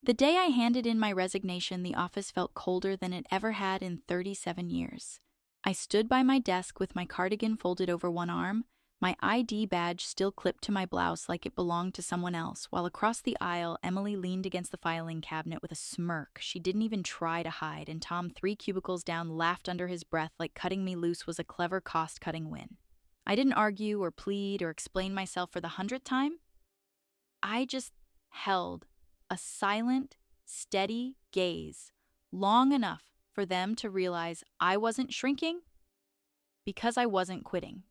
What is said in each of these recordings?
The day I handed in my resignation, the office felt colder than it ever had in 37 years. I stood by my desk with my cardigan folded over one arm, my ID badge still clipped to my blouse like it belonged to someone else, while across the aisle, Emily leaned against the filing cabinet with a smirk she didn't even try to hide, and Tom, 3 cubicles down, laughed under his breath like cutting me loose was a clever cost-cutting win. I didn't argue or plead or explain myself for the 100th time. I just held a silent, steady gaze long enough for them to realize I wasn't shrinking because I wasn't quitting.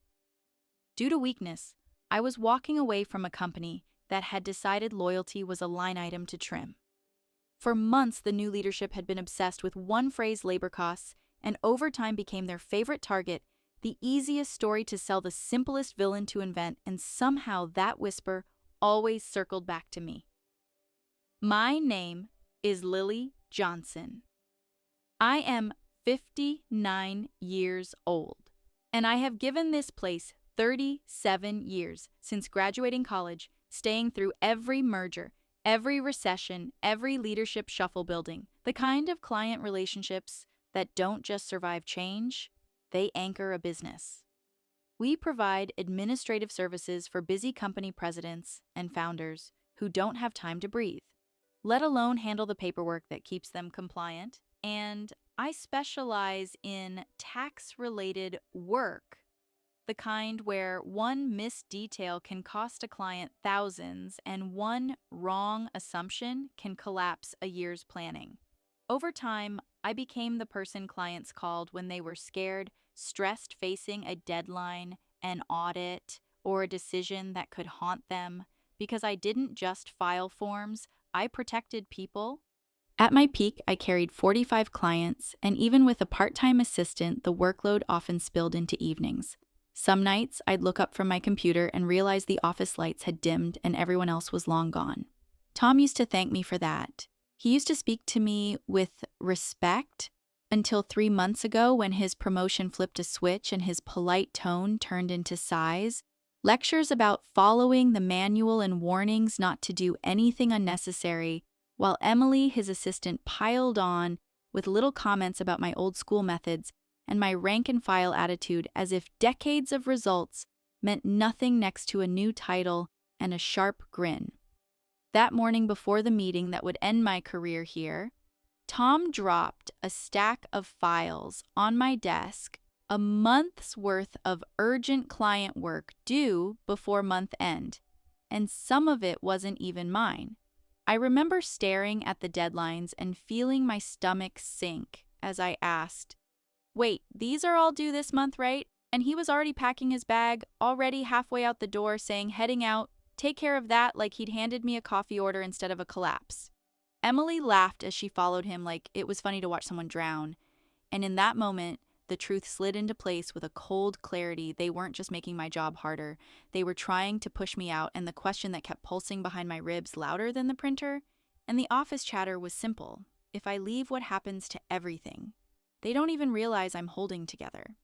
Due to weakness, I was walking away from a company that had decided loyalty was a line item to trim. For months, the new leadership had been obsessed with one phrase: labor costs, and overtime became their favorite target, the easiest story to sell, the simplest villain to invent, and somehow that whisper always circled back to me. My name is Lily Johnson. I am 59 years old, and I have given this place 37 years since graduating college, staying through every merger, every recession, every leadership shuffle, building the kind of client relationships that don't just survive change, they anchor a business. We provide administrative services for busy company presidents and founders who don't have time to breathe, let alone handle the paperwork that keeps them compliant. And I specialize in tax-related work, the kind where one missed detail can cost a client thousands and one wrong assumption can collapse a year's planning. Over time, I became the person clients called when they were scared, stressed, facing a deadline, an audit, or a decision that could haunt them, because I didn't just file forms, I protected people. At my peak, I carried 45 clients, and even with a part-time assistant, the workload often spilled into evenings. Some nights, I'd look up from my computer and realize the office lights had dimmed and everyone else was long gone. Tom used to thank me for that. He used to speak to me with respect until 3 months ago, when his promotion flipped a switch and his polite tone turned into sighs. Lectures about following the manual and warnings not to do anything unnecessary, while Emily, his assistant, piled on with little comments about my old school methods and my rank-and-file attitude, as if decades of results meant nothing next to a new title and a sharp grin. That morning before the meeting that would end my career here, Tom dropped a stack of files on my desk, a month's worth of urgent client work due before month end, and some of it wasn't even mine. I remember staring at the deadlines and feeling my stomach sink as I asked, "Wait, these are all due this month, right?" And he was already packing his bag, already halfway out the door, saying, "Heading out, take care of that," like he'd handed me a coffee order instead of a collapse. Emily laughed as she followed him, like it was funny to watch someone drown. And in that moment, the truth slid into place with a cold clarity. They weren't just making my job harder. They were trying to push me out, and the question that kept pulsing behind my ribs louder than the printer and the office chatter was simple. If I leave, what happens to everything? They don't even realize I'm holding together.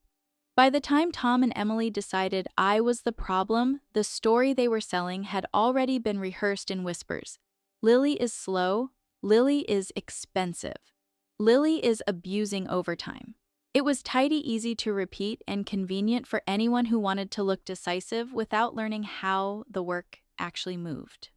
By the time Tom and Emily decided I was the problem, the story they were selling had already been rehearsed in whispers. Lily is slow. Lily is expensive. Lily is abusing overtime. It was tidy, easy to repeat, and convenient for anyone who wanted to look decisive without learning how the work actually moved.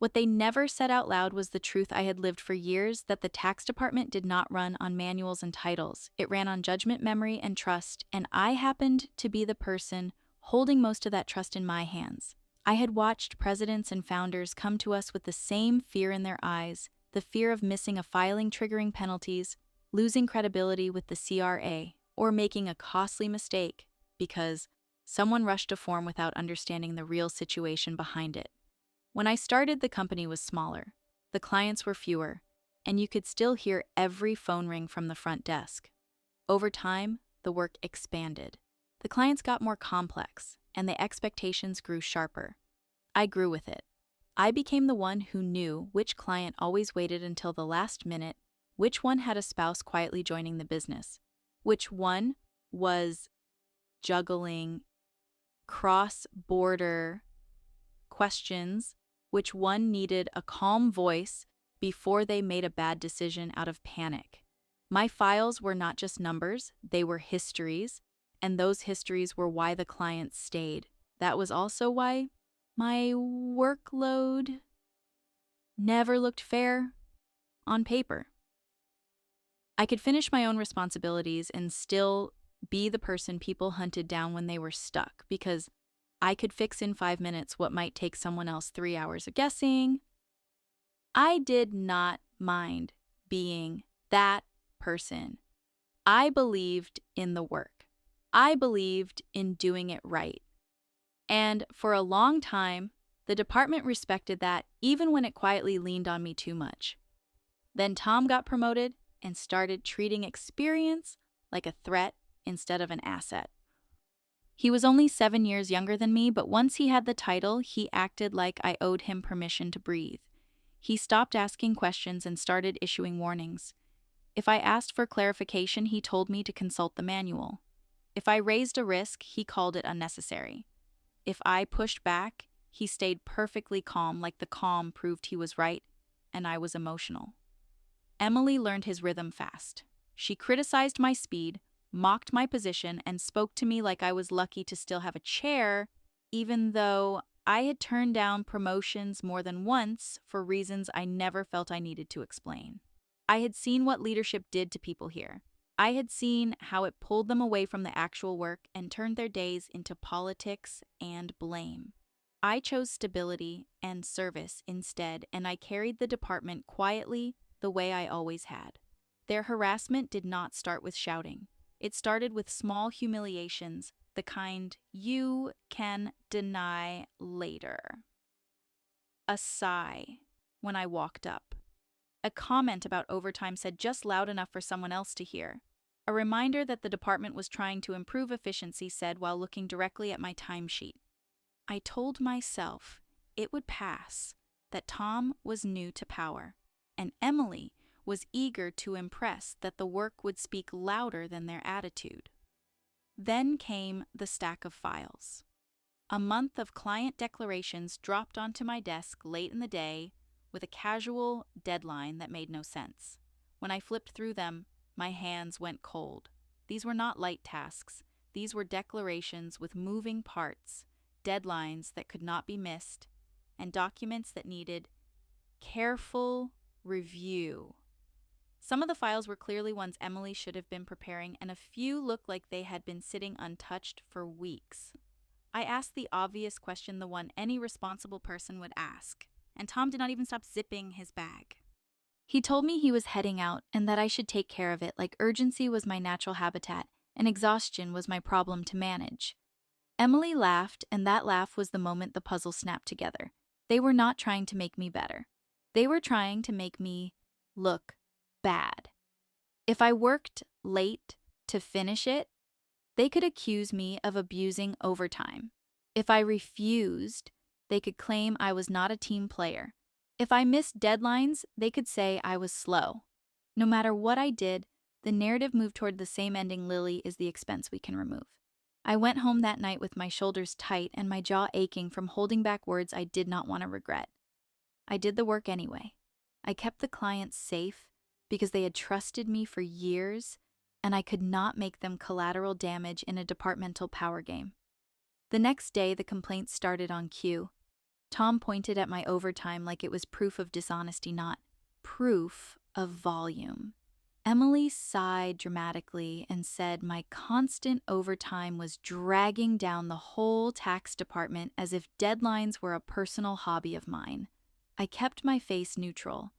What they never said out loud was the truth I had lived for years, that the tax department did not run on manuals and titles. It ran on judgment, memory, and trust, and I happened to be the person holding most of that trust in my hands. I had watched presidents and founders come to us with the same fear in their eyes, the fear of missing a filing, triggering penalties, losing credibility with the CRA, or making a costly mistake because someone rushed a form without understanding the real situation behind it. When I started, the company was smaller, the clients were fewer, and you could still hear every phone ring from the front desk. Over time, the work expanded. The clients got more complex, and the expectations grew sharper. I grew with it. I became the one who knew which client always waited until the last minute, which one had a spouse quietly joining the business, which one was juggling cross-border questions, which one needed a calm voice before they made a bad decision out of panic. My files were not just numbers, they were histories, and those histories were why the clients stayed. That was also why my workload never looked fair on paper. I could finish my own responsibilities and still be the person people hunted down when they were stuck, because I could fix in 5 minutes what might take someone else 3 hours of guessing. I did not mind being that person. I believed in the work. I believed in doing it right. And for a long time, the department respected that, even when it quietly leaned on me too much. Then Tom got promoted and started treating experience like a threat instead of an asset. He was only 7 years younger than me, but once he had the title, he acted like I owed him permission to breathe. He stopped asking questions and started issuing warnings. If I asked for clarification, he told me to consult the manual. If I raised a risk, he called it unnecessary. If I pushed back, he stayed perfectly calm, like the calm proved he was right, and I was emotional. Emily learned his rhythm fast. She criticized my speed, mocked my position, and spoke to me like I was lucky to still have a chair, even though I had turned down promotions more than once for reasons I never felt I needed to explain. I had seen what leadership did to people here. I had seen how it pulled them away from the actual work and turned their days into politics and blame. I chose stability and service instead, and I carried the department quietly the way I always had. Their harassment did not start with shouting. It started with small humiliations, the kind you can deny later. A sigh when I walked up. A comment about overtime said just loud enough for someone else to hear. A reminder that the department was trying to improve efficiency said while looking directly at my timesheet. I told myself it would pass, that Tom was new to power, and Emily was eager to impress, that the work would speak louder than their attitude. Then came the stack of files. A month of client declarations dropped onto my desk late in the day with a casual deadline that made no sense. When I flipped through them, my hands went cold. These were not light tasks. These were declarations with moving parts, deadlines that could not be missed, and documents that needed careful review. Some of the files were clearly ones Emily should have been preparing, and a few looked like they had been sitting untouched for weeks. I asked the obvious question, the one any responsible person would ask, and Tom did not even stop zipping his bag. He told me he was heading out and that I should take care of it, like urgency was my natural habitat and exhaustion was my problem to manage. Emily laughed, and that laugh was the moment the puzzle snapped together. They were not trying to make me better. They were trying to make me look bad. If I worked late to finish it, they could accuse me of abusing overtime. If I refused, they could claim I was not a team player. If I missed deadlines, they could say I was slow. No matter what I did, the narrative moved toward the same ending: Lily is the expense we can remove. I went home that night with my shoulders tight and my jaw aching from holding back words I did not want to regret. I did the work anyway. I kept the clients safe because they had trusted me for years, and I could not make them collateral damage in a departmental power game. The next day, the complaints started on cue. Tom pointed at my overtime like it was proof of dishonesty, not proof of volume. Emily sighed dramatically and said my constant overtime was dragging down the whole tax department, as if deadlines were a personal hobby of mine. I kept my face neutral.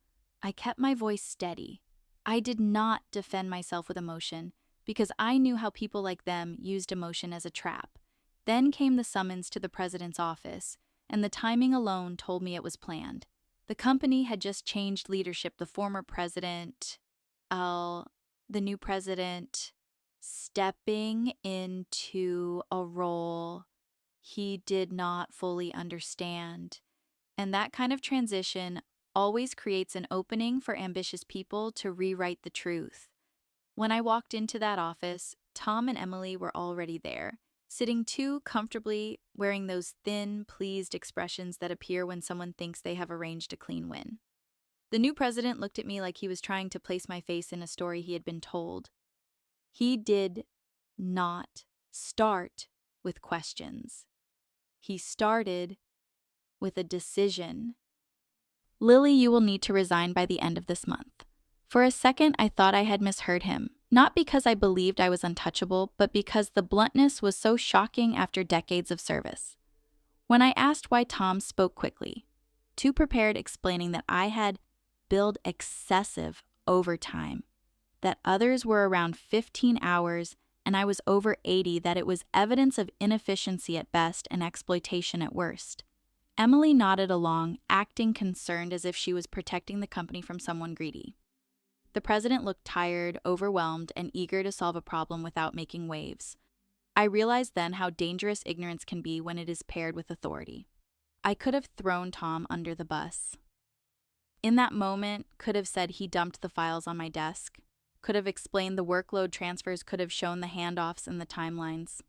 I kept my voice steady. I did not defend myself with emotion, because I knew how people like them used emotion as a trap. Then came the summons to the president's office, and the timing alone told me it was planned. The company had just changed leadership. The former president, the new president, stepping into a role he did not fully understand. And that kind of transition always creates an opening for ambitious people to rewrite the truth. When I walked into that office, Tom and Emily were already there, sitting too comfortably, wearing those thin, pleased expressions that appear when someone thinks they have arranged a clean win. The new president looked at me like he was trying to place my face in a story he had been told. He did not start with questions. He started with a decision. Lily, you will need to resign by the end of this month. For a second, I thought I had misheard him, not because I believed I was untouchable, but because the bluntness was so shocking after decades of service. When I asked why, Tom spoke quickly, too prepared, explaining that I had billed excessive overtime, that others were around 15 hours and I was over 80, that it was evidence of inefficiency at best and exploitation at worst. Emily nodded along, acting concerned as if she was protecting the company from someone greedy. The president looked tired, overwhelmed, and eager to solve a problem without making waves. I realized then how dangerous ignorance can be when it is paired with authority. I could have thrown Tom under the bus. In that moment, could have said he dumped the files on my desk, could have explained the workload transfers, could have shown the handoffs and the timelines.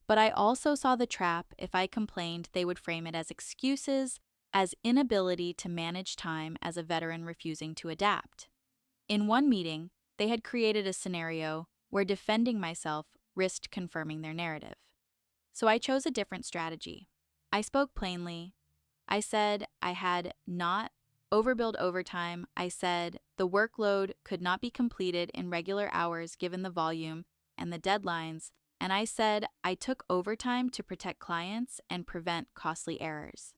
But I also saw the trap. If I complained, they would frame it as excuses, as inability to manage time, as a veteran refusing to adapt. In one meeting, they had created a scenario where defending myself risked confirming their narrative. So I chose a different strategy. I spoke plainly. I said I had not overbilled overtime. I said the workload could not be completed in regular hours given the volume and the deadlines, and I said I took overtime to protect clients and prevent costly errors.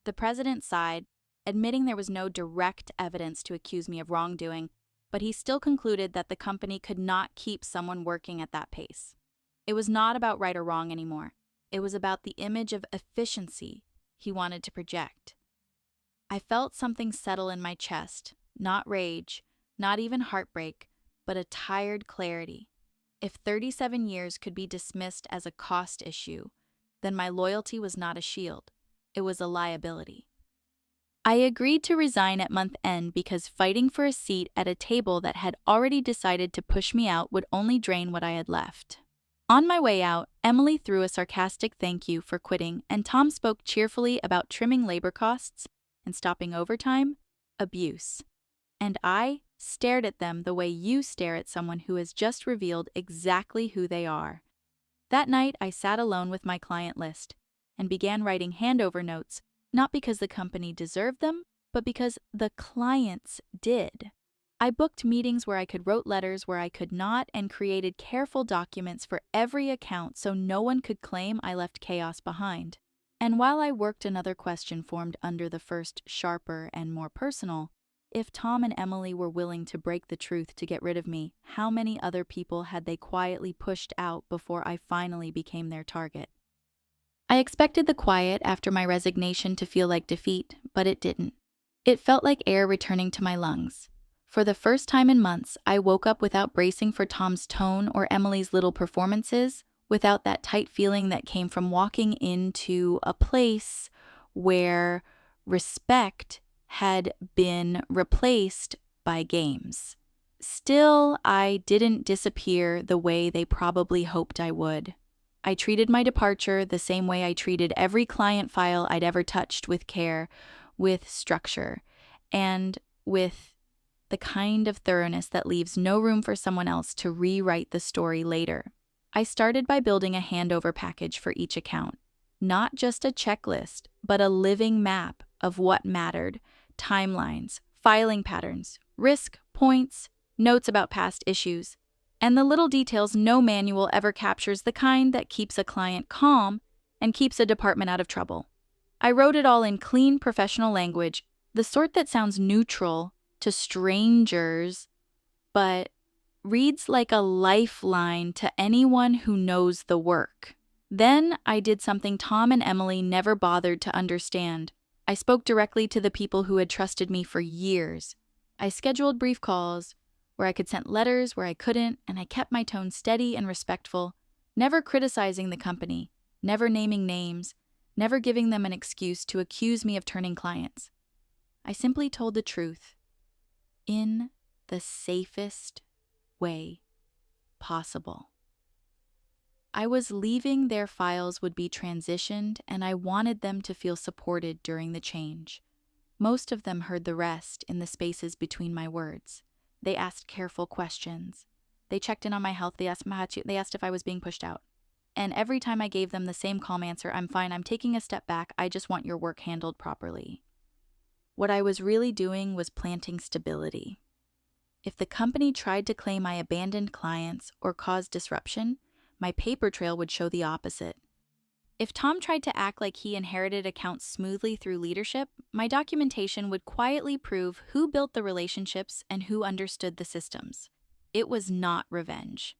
The president sighed, admitting there was no direct evidence to accuse me of wrongdoing, but he still concluded that the company could not keep someone working at that pace. It was not about right or wrong anymore. It was about the image of efficiency he wanted to project. I felt something settle in my chest, not rage, not even heartbreak, but a tired clarity. If 37 years could be dismissed as a cost issue, then my loyalty was not a shield, it was a liability. I agreed to resign at month end because fighting for a seat at a table that had already decided to push me out would only drain what I had left. On my way out, Emily threw a sarcastic thank you for quitting, and Tom spoke cheerfully about trimming labor costs and stopping overtime, abuse. And I stared at them the way you stare at someone who has just revealed exactly who they are. That night, I sat alone with my client list and began writing handover notes, not because the company deserved them, but because the clients did. I booked meetings where I could, wrote letters where I could not, and created careful documents for every account so no one could claim I left chaos behind. And while I worked, another question formed under the first, sharper and more personal. If Tom and Emily were willing to break the truth to get rid of me, how many other people had they quietly pushed out before I finally became their target? I expected the quiet after my resignation to feel like defeat, but it didn't. It felt like air returning to my lungs. For the first time in months, I woke up without bracing for Tom's tone or Emily's little performances, without that tight feeling that came from walking into a place where respect had been replaced by games. Still, I didn't disappear the way they probably hoped I would. I treated my departure the same way I treated every client file I'd ever touched, with care, with structure, and with the kind of thoroughness that leaves no room for someone else to rewrite the story later. I started by building a handover package for each account. Not just a checklist, but a living map of what mattered, timelines, filing patterns, risk points, notes about past issues, and the little details no manual ever captures, the kind that keeps a client calm and keeps a department out of trouble. I wrote it all in clean professional language, the sort that sounds neutral to strangers, but reads like a lifeline to anyone who knows the work. Then I did something Tom and Emily never bothered to understand. I spoke directly to the people who had trusted me for years. I scheduled brief calls where I could send letters where I couldn't, and I kept my tone steady and respectful, never criticizing the company, never naming names, never giving them an excuse to accuse me of turning clients. I simply told the truth in the safest way possible. I was leaving, their files would be transitioned, and I wanted them to feel supported during the change. Most of them heard the rest in the spaces between my words. They asked careful questions. They checked in on my health. They asked if I was being pushed out. And every time I gave them the same calm answer, "I'm fine, I'm taking a step back, I just want your work handled properly." What I was really doing was planting stability. If the company tried to claim I abandoned clients or caused disruption, my paper trail would show the opposite. If Tom tried to act like he inherited accounts smoothly through leadership, my documentation would quietly prove who built the relationships and who understood the systems. It was not revenge.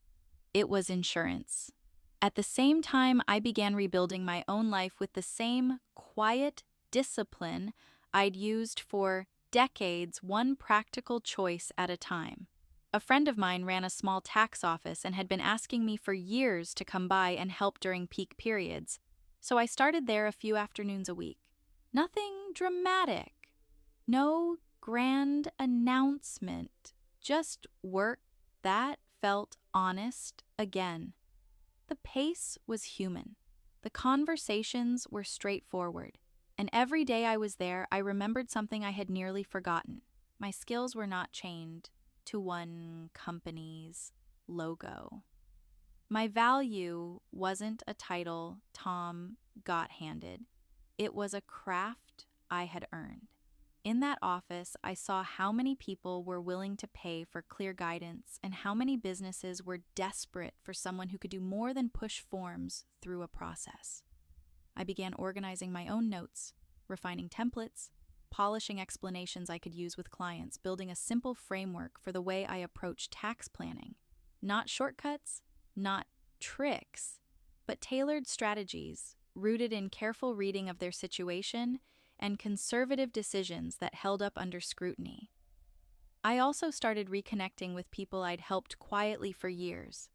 It was insurance. At the same time, I began rebuilding my own life with the same quiet discipline I'd used for decades, one practical choice at a time. A friend of mine ran a small tax office and had been asking me for years to come by and help during peak periods, so I started there a few afternoons a week. Nothing dramatic. No grand announcement. Just work that felt honest again. The pace was human. The conversations were straightforward. And every day I was there, I remembered something I had nearly forgotten. My skills were not chained to one company's logo. My value wasn't a title Tom got handed. It was a craft I had earned. In that office, I saw how many people were willing to pay for clear guidance and how many businesses were desperate for someone who could do more than push forms through a process. I began organizing my own notes, refining templates, polishing explanations I could use with clients, building a simple framework for the way I approach tax planning. Not shortcuts, not tricks, but tailored strategies rooted in careful reading of their situation and conservative decisions that held up under scrutiny. I also started reconnecting with people I'd helped quietly for years.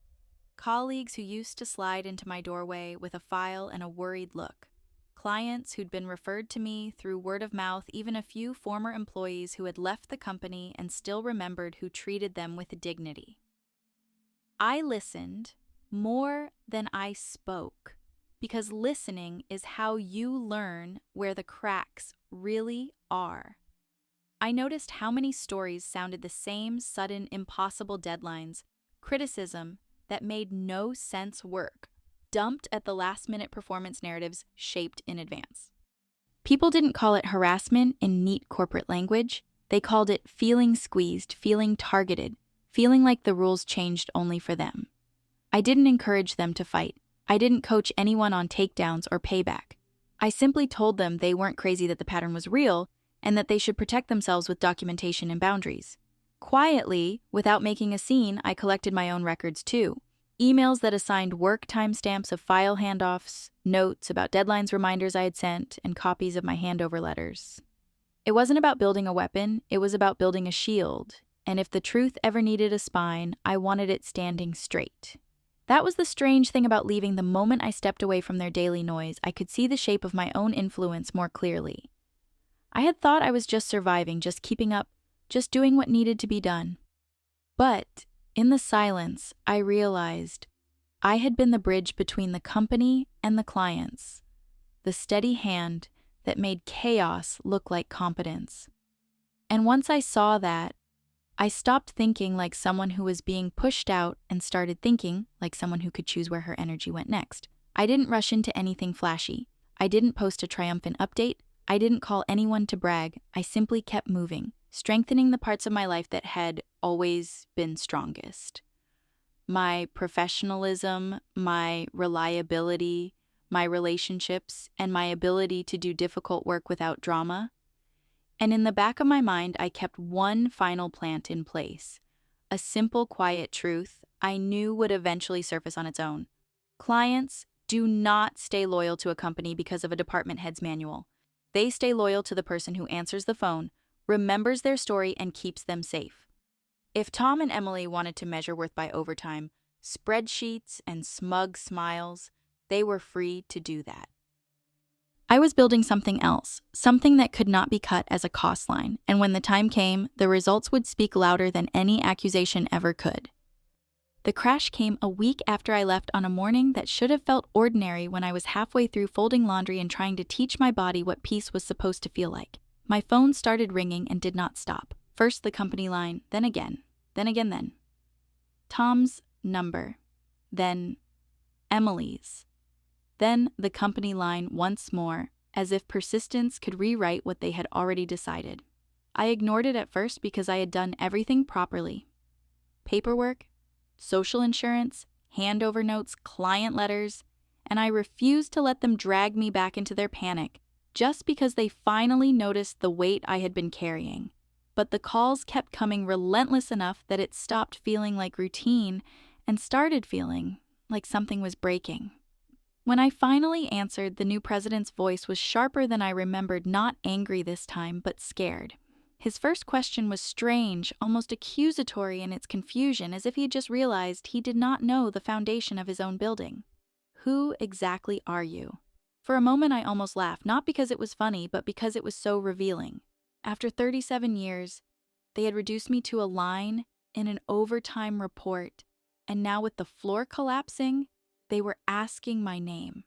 Colleagues who used to slide into my doorway with a file and a worried look. Clients who'd been referred to me through word of mouth, even a few former employees who had left the company and still remembered who treated them with dignity. I listened more than I spoke, because listening is how you learn where the cracks really are. I noticed how many stories sounded the same: sudden, impossible deadlines, criticism that made no sense, work dumped at the last-minute, performance narratives shaped in advance. People didn't call it harassment in neat corporate language. They called it feeling squeezed, feeling targeted, feeling like the rules changed only for them. I didn't encourage them to fight. I didn't coach anyone on takedowns or payback. I simply told them they weren't crazy, that the pattern was real, and that they should protect themselves with documentation and boundaries. Quietly, without making a scene, I collected my own records too. Emails that assigned work timestamps of file handoffs, notes about deadlines, reminders I had sent, and copies of my handover letters. It wasn't about building a weapon, it was about building a shield, and if the truth ever needed a spine, I wanted it standing straight. That was the strange thing about leaving. The moment I stepped away from their daily noise, I could see the shape of my own influence more clearly. I had thought I was just surviving, just keeping up, just doing what needed to be done. But in the silence, I realized I had been the bridge between the company and the clients, the steady hand that made chaos look like competence. And once I saw that, I stopped thinking like someone who was being pushed out and started thinking like someone who could choose where her energy went next. I didn't rush into anything flashy. I didn't post a triumphant update. I didn't call anyone to brag. I simply kept moving, strengthening the parts of my life that had always been strongest. My professionalism, my reliability, my relationships, and my ability to do difficult work without drama. And in the back of my mind, I kept one final plant in place. A simple, quiet truth I knew would eventually surface on its own. Clients do not stay loyal to a company because of a department head's manual. They stay loyal to the person who answers the phone, remembers their story, and keeps them safe. If Tom and Emily wanted to measure worth by overtime, spreadsheets, and smug smiles, they were free to do that. I was building something else, something that could not be cut as a cost line, and when the time came, the results would speak louder than any accusation ever could. The crash came a week after I left, on a morning that should have felt ordinary, when I was halfway through folding laundry and trying to teach my body what peace was supposed to feel like. My phone started ringing and did not stop. First the company line, then again, then. Tom's number, then Emily's. Then the company line once more, as if persistence could rewrite what they had already decided. I ignored it at first because I had done everything properly. Paperwork, social insurance, handover notes, client letters, and I refused to let them drag me back into their panic just because they finally noticed the weight I had been carrying. But the calls kept coming relentless enough that it stopped feeling like routine and started feeling like something was breaking. When I finally answered, the new president's voice was sharper than I remembered, not angry this time, but scared. His first question was strange, almost accusatory in its confusion, as if he had just realized he did not know the foundation of his own building. Who exactly are you? For a moment I almost laughed, not because it was funny, but because it was so revealing. After 37 years, they had reduced me to a line in an overtime report, and now with the floor collapsing, they were asking my name.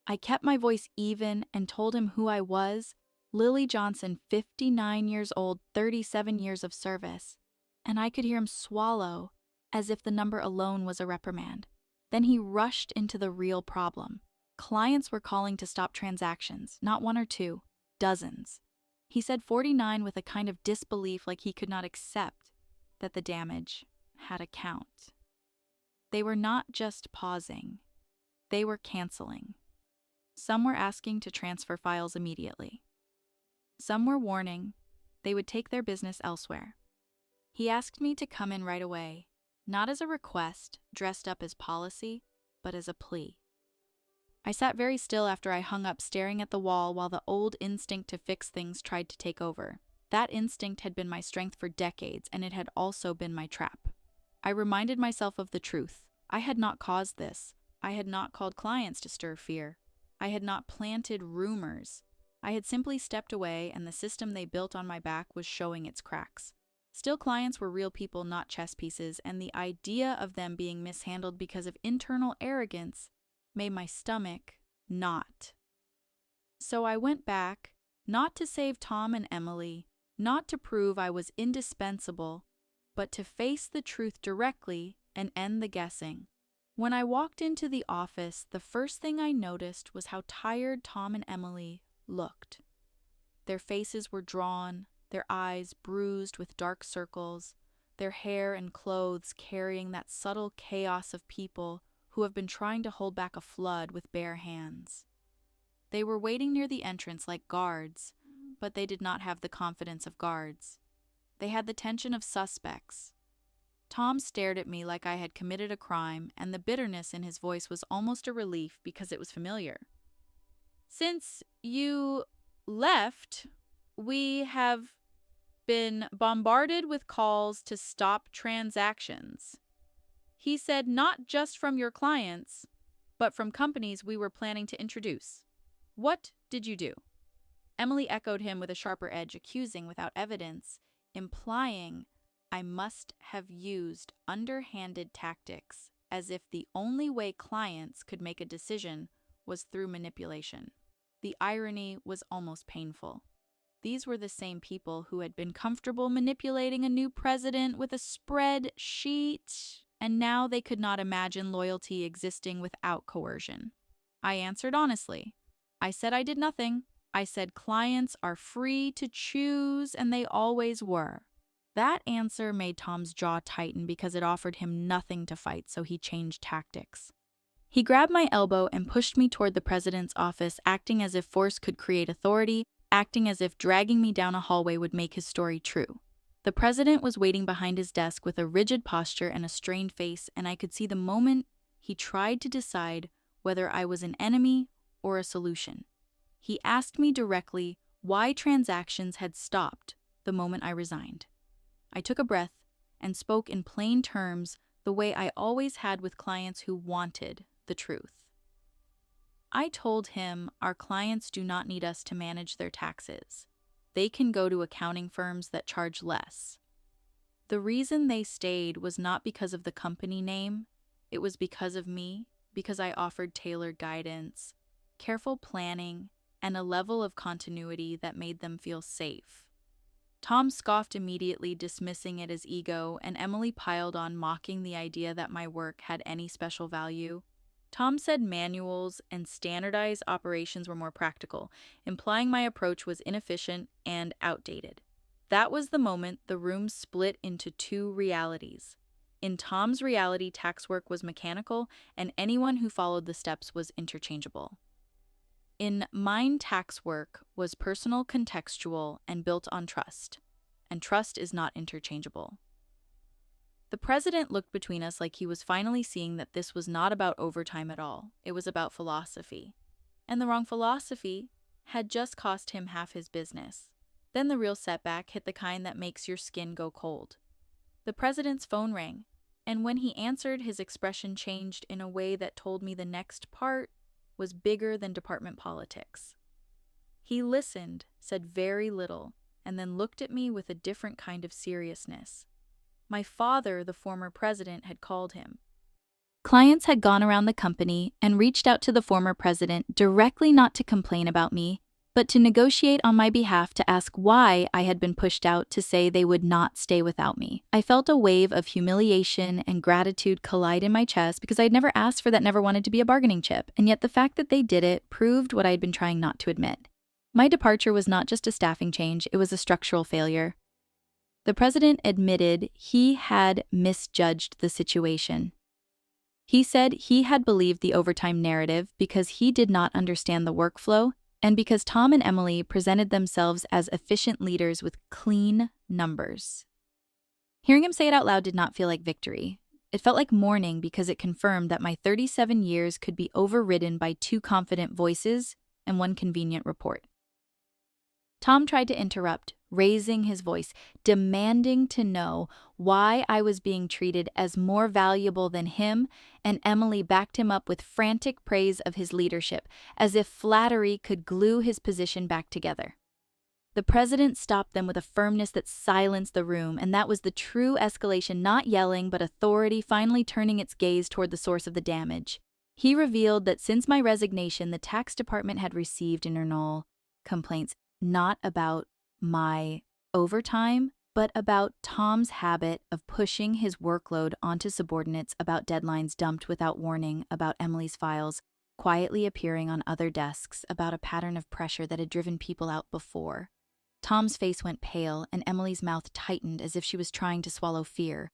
I kept my voice even and told him who I was, Lily Johnson, 59 years old, 37 years of service, and I could hear him swallow as if the number alone was a reprimand. Then he rushed into the real problem. Clients were calling to stop transactions, not one or two, dozens. He said 49 with a kind of disbelief, like he could not accept that the damage had a count. They were not just pausing, they were canceling. Some were asking to transfer files immediately. Some were warning they would take their business elsewhere. He asked me to come in right away, not as a request dressed up as policy, but as a plea. I sat very still after I hung up, staring at the wall while the old instinct to fix things tried to take over. That instinct had been my strength for decades, and it had also been my trap. I reminded myself of the truth. I had not caused this. I had not called clients to stir fear. I had not planted rumors. I had simply stepped away, and the system they built on my back was showing its cracks. Still, clients were real people, not chess pieces, and the idea of them being mishandled because of internal arrogance made my stomach knot. So I went back, not to save Tom and Emily, not to prove I was indispensable, but to face the truth directly and end the guessing. When I walked into the office, the first thing I noticed was how tired Tom and Emily looked. Their faces were drawn, their eyes bruised with dark circles, their hair and clothes carrying that subtle chaos of people who have been trying to hold back a flood with bare hands. They were waiting near the entrance like guards, but they did not have the confidence of guards. They had the tension of suspects. Tom stared at me like I had committed a crime, and the bitterness in his voice was almost a relief because it was familiar. "Since you left, we have been bombarded with calls to stop transactions." He said, "Not just from your clients, but from companies we were planning to introduce. What did you do?" Emily echoed him with a sharper edge, accusing without evidence, implying I must have used underhanded tactics, as if the only way clients could make a decision was through manipulation. The irony was almost painful. These were the same people who had been comfortable manipulating a new president with a spreadsheet, and now they could not imagine loyalty existing without coercion. I answered honestly. I said I did nothing. I said clients are free to choose, and they always were. That answer made Tom's jaw tighten because it offered him nothing to fight, so he changed tactics. He grabbed my elbow and pushed me toward the president's office, acting as if force could create authority, acting as if dragging me down a hallway would make his story true. The president was waiting behind his desk with a rigid posture and a strained face, and I could see the moment he tried to decide whether I was an enemy or a solution. He asked me directly why transactions had stopped the moment I resigned. I took a breath and spoke in plain terms, the way I always had with clients who wanted the truth. I told him our clients do not need us to manage their taxes. They can go to accounting firms that charge less. The reason they stayed was not because of the company name. It was because of me, because I offered tailored guidance, careful planning, and a level of continuity that made them feel safe. Tom scoffed immediately, dismissing it as ego, and Emily piled on, mocking the idea that my work had any special value. Tom said manuals and standardized operations were more practical, implying my approach was inefficient and outdated. That was the moment the room split into two realities. In Tom's reality, tax work was mechanical, and anyone who followed the steps was interchangeable. In mine, tax work was personal, contextual, and built on trust, and trust is not interchangeable. The president looked between us like he was finally seeing that this was not about overtime at all. It was about philosophy. And the wrong philosophy had just cost him half his business. Then the real setback hit, the kind that makes your skin go cold. The president's phone rang, and when he answered, his expression changed in a way that told me the next part was bigger than department politics. He listened, said very little, and then looked at me with a different kind of seriousness. My father, the former president, had called him. Clients had gone around the company and reached out to the former president directly, not to complain about me, but to negotiate on my behalf, to ask why I had been pushed out, to say they would not stay without me. I felt a wave of humiliation and gratitude collide in my chest because I had never asked for that, never wanted to be a bargaining chip, and yet the fact that they did it proved what I had been trying not to admit. My departure was not just a staffing change, it was a structural failure. The president admitted he had misjudged the situation. He said he had believed the overtime narrative because he did not understand the workflow, and because Tom and Emily presented themselves as efficient leaders with clean numbers. Hearing him say it out loud did not feel like victory. It felt like mourning, because it confirmed that my 37 years could be overridden by two confident voices and one convenient report. Tom tried to interrupt, raising his voice, demanding to know why I was being treated as more valuable than him, and Emily backed him up with frantic praise of his leadership, as if flattery could glue his position back together. The president stopped them with a firmness that silenced the room, and that was the true escalation, not yelling, but authority finally turning its gaze toward the source of the damage. He revealed that since my resignation, the tax department had received internal complaints, not about my overtime, but about Tom's habit of pushing his workload onto subordinates, about deadlines dumped without warning, about Emily's files quietly appearing on other desks, about a pattern of pressure that had driven people out before. Tom's face went pale, and Emily's mouth tightened as if she was trying to swallow fear.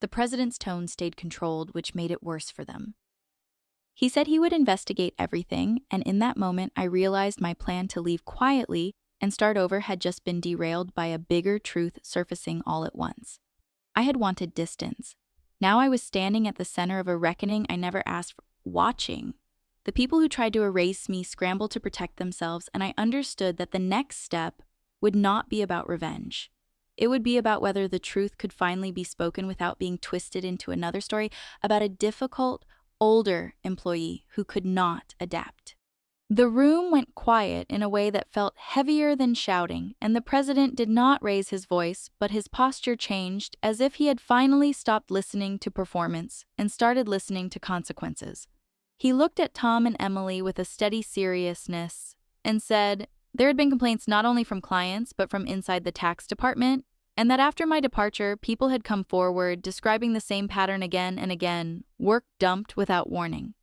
The president's tone stayed controlled, which made it worse for them. He said he would investigate everything, and in that moment I realized my plan to leave quietly and start over had just been derailed by a bigger truth surfacing all at once. I had wanted distance. Now I was standing at the center of a reckoning I never asked for, watching. The people who tried to erase me scrambled to protect themselves, and I understood that the next step would not be about revenge. It would be about whether the truth could finally be spoken without being twisted into another story about a difficult, older employee who could not adapt. The room went quiet in a way that felt heavier than shouting, and the president did not raise his voice, but his posture changed, as if he had finally stopped listening to performance and started listening to consequences. He looked at Tom and Emily with a steady seriousness and said there had been complaints not only from clients but from inside the tax department, and that after my departure, people had come forward describing the same pattern again and again: work dumped without warning,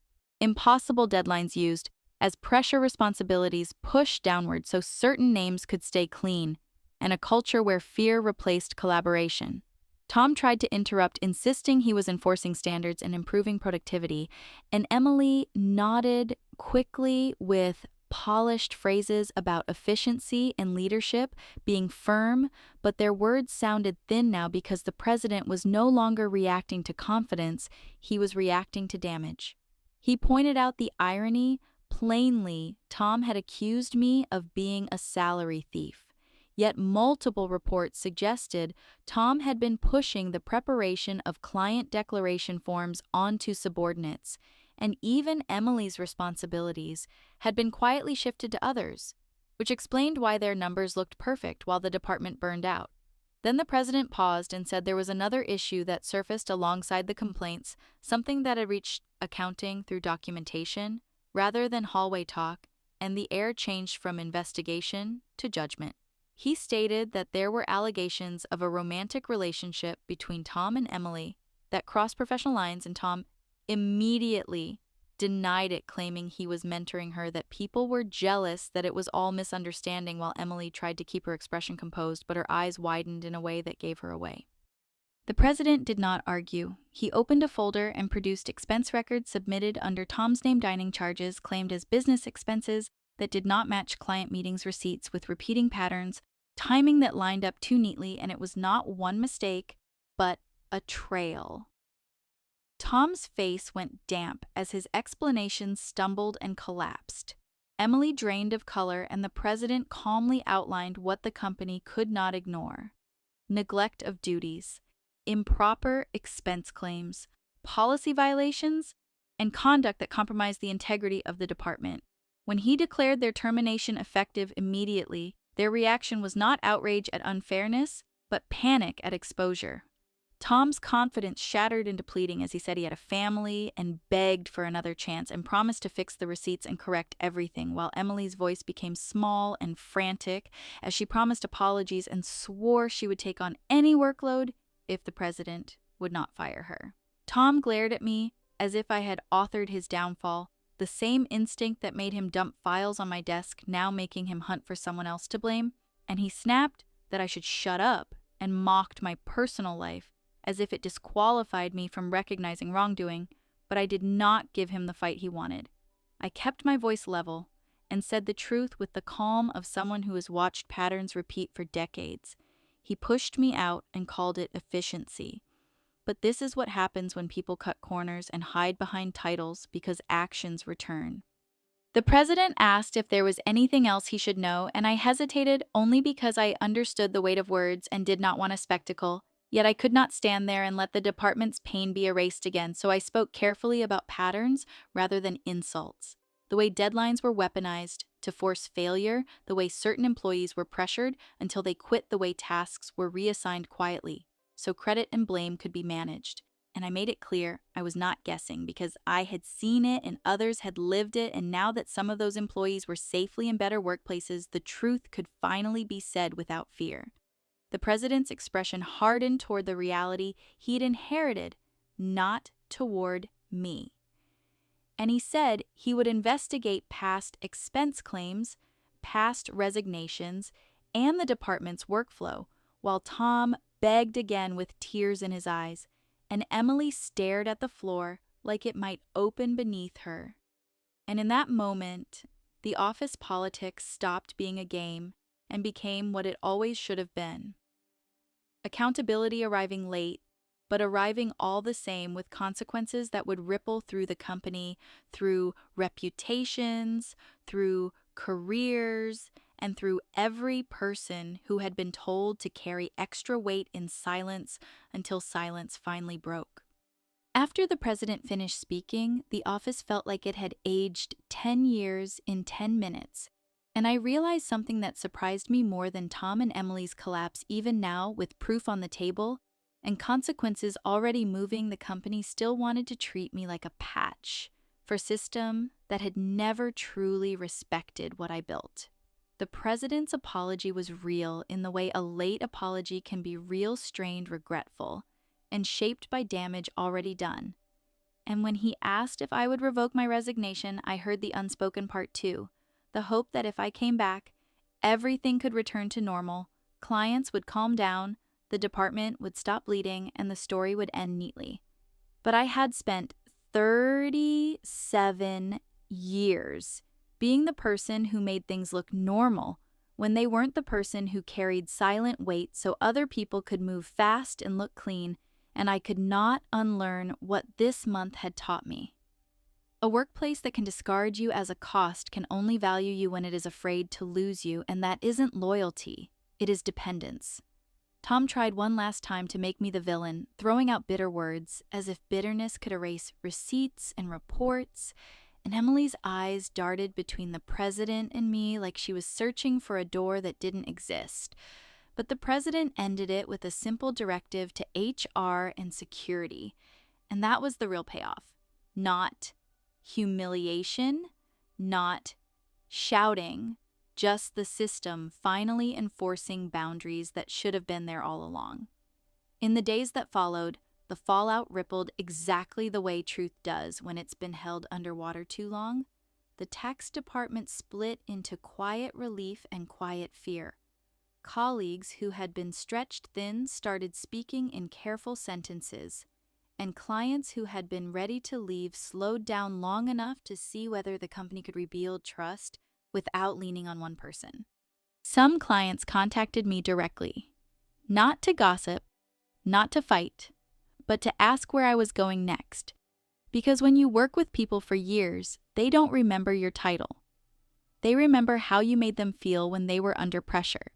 impossible deadlines used, as pressure responsibilities pushed downward so certain names could stay clean, and a culture where fear replaced collaboration. Tom tried to interrupt, insisting he was enforcing standards and improving productivity, and Emily nodded quickly with polished phrases about efficiency and leadership being firm, but their words sounded thin now because the president was no longer reacting to confidence, he was reacting to damage. He pointed out the irony. Plainly, Tom had accused me of being a salary thief, yet multiple reports suggested Tom had been pushing the preparation of client declaration forms onto subordinates, and even Emily's responsibilities had been quietly shifted to others, which explained why their numbers looked perfect while the department burned out. Then the president paused and said there was another issue that surfaced alongside the complaints, something that had reached accounting through documentation rather than hallway talk, and the air changed from investigation to judgment. He stated that there were allegations of a romantic relationship between Tom and Emily that crossed professional lines, and Tom immediately denied it, claiming he was mentoring her, that people were jealous, that it was all misunderstanding, while Emily tried to keep her expression composed, but her eyes widened in a way that gave her away. The president did not argue. He opened a folder and produced expense records submitted under Tom's name, dining charges claimed as business expenses that did not match client meetings receipts, with repeating patterns, timing that lined up too neatly, and it was not one mistake, but a trail. Tom's face went damp as his explanations stumbled and collapsed. Emily drained of color, and the president calmly outlined what the company could not ignore: neglect of duties, improper expense claims, policy violations, and conduct that compromised the integrity of the department. When he declared their termination effective immediately, their reaction was not outrage at unfairness, but panic at exposure. Tom's confidence shattered into pleading as he said he had a family and begged for another chance and promised to fix the receipts and correct everything, while Emily's voice became small and frantic as she promised apologies and swore she would take on any workload if the president would not fire her. Tom glared at me as if I had authored his downfall, the same instinct that made him dump files on my desk now making him hunt for someone else to blame, and he snapped that I should shut up and mocked my personal life as if it disqualified me from recognizing wrongdoing, but I did not give him the fight he wanted. I kept my voice level and said the truth with the calm of someone who has watched patterns repeat for decades. He pushed me out and called it efficiency. But this is what happens when people cut corners and hide behind titles because actions return. The president asked if there was anything else he should know, and I hesitated only because I understood the weight of words and did not want a spectacle. Yet I could not stand there and let the department's pain be erased again, so I spoke carefully about patterns rather than insults. The way deadlines were weaponized to force failure, the way certain employees were pressured until they quit, the way tasks were reassigned quietly, so credit and blame could be managed. And I made it clear I was not guessing, because I had seen it and others had lived it, and now that some of those employees were safely in better workplaces, the truth could finally be said without fear. The president's expression hardened toward the reality he'd inherited, not toward me. And he said he would investigate past expense claims, past resignations, and the department's workflow, while Tom begged again with tears in his eyes, and Emily stared at the floor like it might open beneath her. And in that moment, the office politics stopped being a game and became what it always should have been. Accountability arriving late, but arriving all the same, with consequences that would ripple through the company, through reputations, through careers, and through every person who had been told to carry extra weight in silence until silence finally broke. After the president finished speaking, the office felt like it had aged 10 years in 10 minutes. And I realized something that surprised me more than Tom and Emily's collapse. Even now, with proof on the table and consequences already moving, the company still wanted to treat me like a patch for a system that had never truly respected what I built. The president's apology was real in the way a late apology can be real, strained, regretful, and shaped by damage already done. And when he asked if I would revoke my resignation, I heard the unspoken part too. The hope that if I came back, everything could return to normal, clients would calm down, the department would stop bleeding, and the story would end neatly. But I had spent 37 years being the person who made things look normal when they weren't, the person who carried silent weight so other people could move fast and look clean, and I could not unlearn what this month had taught me. A workplace that can discard you as a cost can only value you when it is afraid to lose you, and that isn't loyalty, it is dependence. Tom tried one last time to make me the villain, throwing out bitter words, as if bitterness could erase receipts and reports, and Emily's eyes darted between the president and me like she was searching for a door that didn't exist. But the president ended it with a simple directive to HR and security, and that was the real payoff. Not humiliation, not shouting, just the system finally enforcing boundaries that should have been there all along. In the days that followed, the fallout rippled exactly the way truth does when it's been held underwater too long. The tax department split into quiet relief and quiet fear. Colleagues who had been stretched thin started speaking in careful sentences, and clients who had been ready to leave slowed down long enough to see whether the company could rebuild trust without leaning on one person. Some clients contacted me directly, not to gossip, not to fight, but to ask where I was going next. Because when you work with people for years, they don't remember your title. They remember how you made them feel when they were under pressure.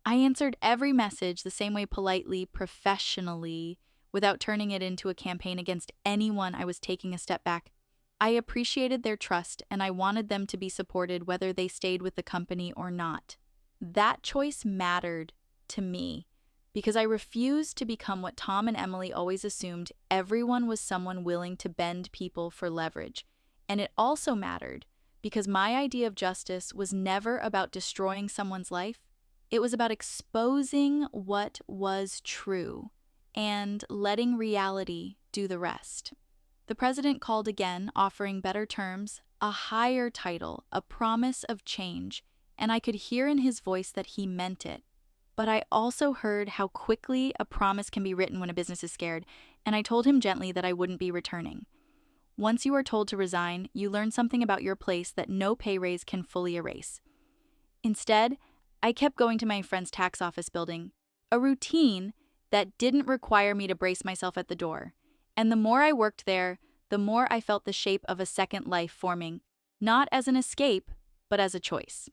I answered every message the same way, politely, professionally, without turning it into a campaign against anyone. I was taking a step back. I appreciated their trust, and I wanted them to be supported whether they stayed with the company or not. That choice mattered to me because I refused to become what Tom and Emily always assumed: everyone was someone willing to bend people for leverage. And it also mattered because my idea of justice was never about destroying someone's life. It was about exposing what was true and letting reality do the rest. The president called again, offering better terms, a higher title, a promise of change, and I could hear in his voice that he meant it. But I also heard how quickly a promise can be written when a business is scared, and I told him gently that I wouldn't be returning. Once you are told to resign, you learn something about your place that no pay raise can fully erase. Instead, I kept going to my friend's tax office building, a routine that didn't require me to brace myself at the door. And the more I worked there, the more I felt the shape of a second life forming, not as an escape, but as a choice.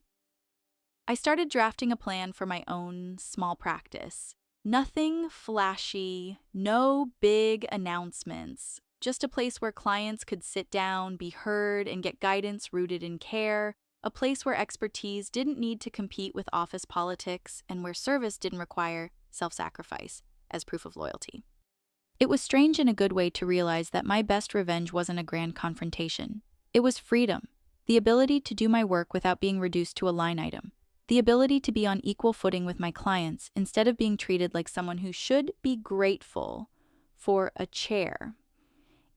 I started drafting a plan for my own small practice. Nothing flashy, no big announcements, just a place where clients could sit down, be heard, and get guidance rooted in care. A place where expertise didn't need to compete with office politics and where service didn't require self-sacrifice as proof of loyalty. It was strange in a good way to realize that my best revenge wasn't a grand confrontation. It was freedom, the ability to do my work without being reduced to a line item, the ability to be on equal footing with my clients instead of being treated like someone who should be grateful for a chair.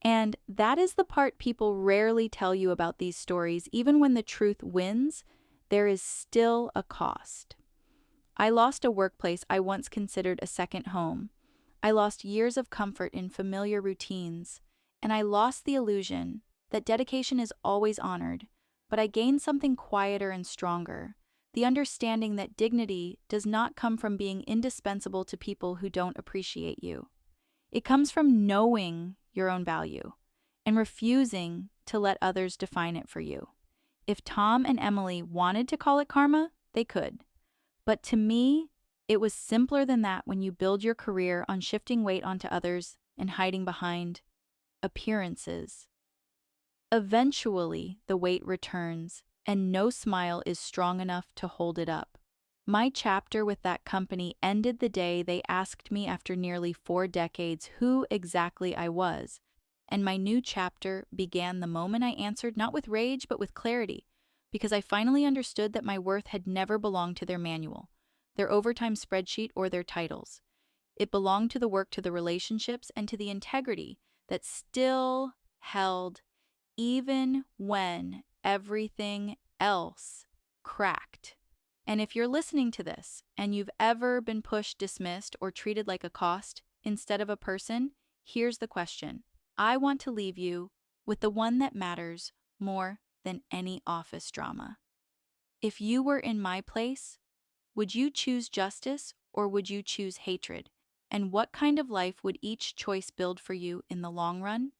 And that is the part people rarely tell you about these stories. Even when the truth wins, there is still a cost. I lost a workplace I once considered a second home. I lost years of comfort in familiar routines. And I lost the illusion that dedication is always honored. But I gained something quieter and stronger: the understanding that dignity does not come from being indispensable to people who don't appreciate you. It comes from knowing your own value and refusing to let others define it for you. If Tom and Emily wanted to call it karma, they could. But to me, it was simpler than that when you build your career on shifting weight onto others and hiding behind appearances. Eventually, the weight returns, and no smile is strong enough to hold it up. My chapter with that company ended the day they asked me, after nearly 4 decades, who exactly I was. And my new chapter began the moment I answered, not with rage, but with clarity, because I finally understood that my worth had never belonged to their manual, their overtime spreadsheet, or their titles. It belonged to the work, to the relationships, and to the integrity that still held even when everything else cracked. And if you're listening to this and you've ever been pushed, dismissed, or treated like a cost instead of a person, here's the question. I want to leave you with the one that matters more than any office drama. If you were in my place, would you choose justice or would you choose hatred? And what kind of life would each choice build for you in the long run?